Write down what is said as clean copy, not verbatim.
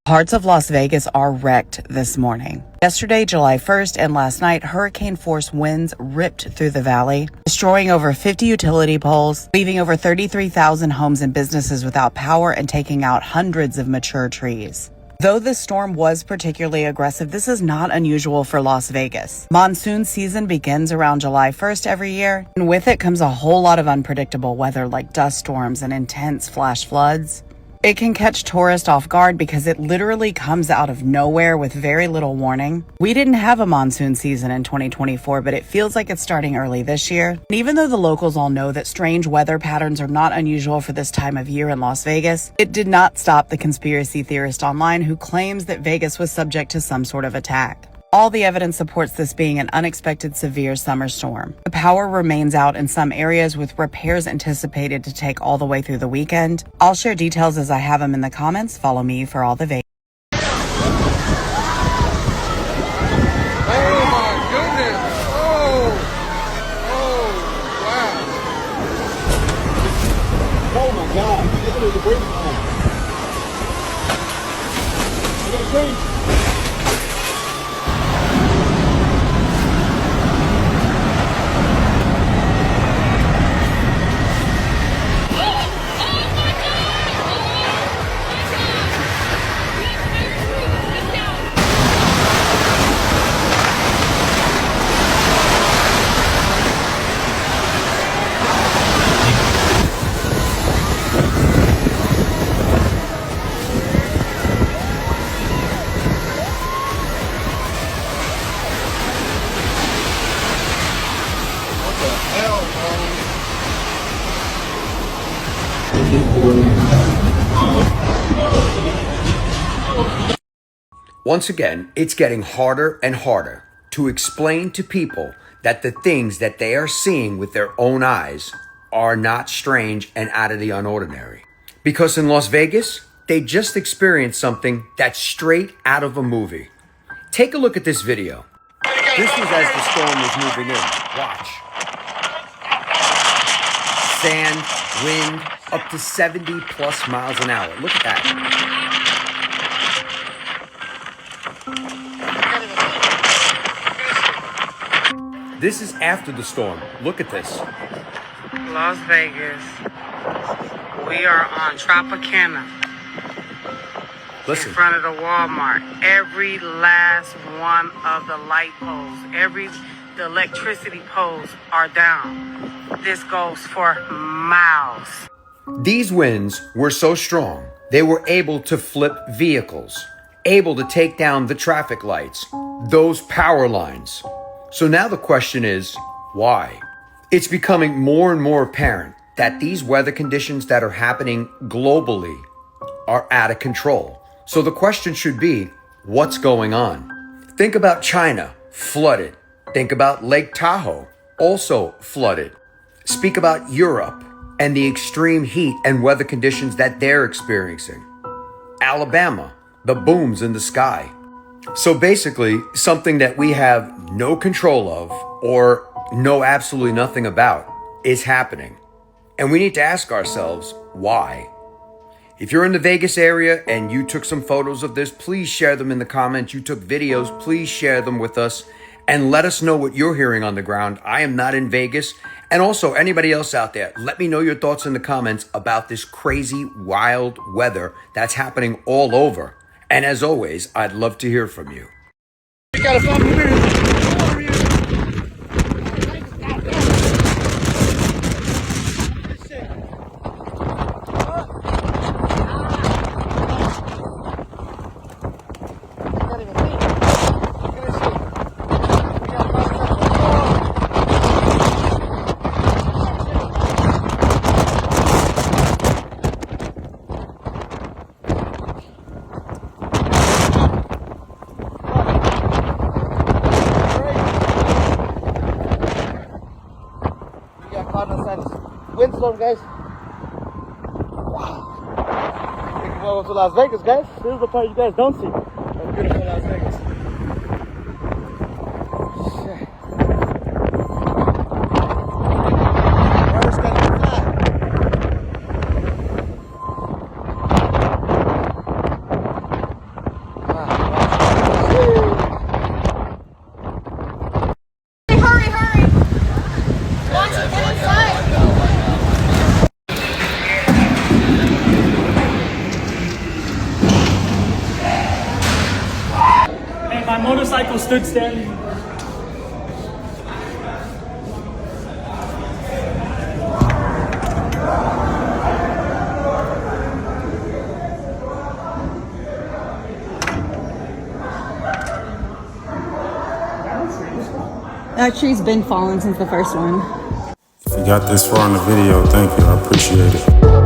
Parts of Las Vegas are wrecked this morning. Yesterday, July 1st, and last night, hurricane-force winds ripped through the valley, destroying over 50 utility poles, leaving over 33,000 homes and businesses without power and taking out hundreds of mature trees. Though the storm was particularly aggressive, this is not unusual for Las Vegas. Monsoon season begins around July 1st every year, and with it comes a whole lot of unpredictable weather like dust storms and intense flash floods. It can catch tourists off guard because it literally comes out of nowhere with very little warning. We didn't have a monsoon season in 2024, but it feels like it's starting early this year. And even though the locals all know that strange weather patterns are not unusual for this time of year in Las Vegas, it did not stop the conspiracy theorist online who claims that Vegas was subject to some sort of attack. All the evidence supports this being an unexpected severe summer storm. The power remains out in some areas with repairs anticipated to take all the way through the weekend. I'll share details as I have them in the comments. Follow me for all the Vegas. Oh my goodness. Wow. Oh my God. Look at the breathing time. Look at the breathing. Once again, it's getting harder and harder to explain to people that the things that they are seeing with their own eyes are not strange and out of the unordinary. Because in Las Vegas, they just experienced something that's straight out of a movie. Take a look at this video. This was as the storm was moving in. Watch. Sand, wind, up to 70 plus miles an hour. Look at that. This is after the storm. Look at this. Las Vegas. We are on Tropicana. Listen. In front of the Walmart. Every last one of the light poles, the electricity poles are down. This goes for miles. These winds were so strong, they were able to flip vehicles, able to take down the traffic lights, those power lines. So now the question is, why? It's becoming more and more apparent that these weather conditions that are happening globally are out of control. So the question should be, what's going on? Think about China, flooded. Think about Lake Tahoe, also flooded. Speak about Europe and the extreme heat and weather conditions that they're experiencing. Alabama, the booms in the sky. So basically, something that we have no control of or know absolutely nothing about is happening. And we need to ask ourselves, why? If you're in the Vegas area and you took some photos of this, please share them in the comments. You took videos, please share them with us and let us know what you're hearing on the ground. I am not in Vegas. And also, anybody else out there, let me know your thoughts in the comments about this crazy, wild weather that's happening all over. And as always, I'd love to hear from you. We got a 5 minutes. Windstorm, guys. Wow. Welcome to Las Vegas, guys. This is the part you guys don't see. That's beautiful Las Vegas. Shit. Water's gonna be flat. people stood standing. That tree's been falling since the first one. If you got this far in the video, thank you. I appreciate it.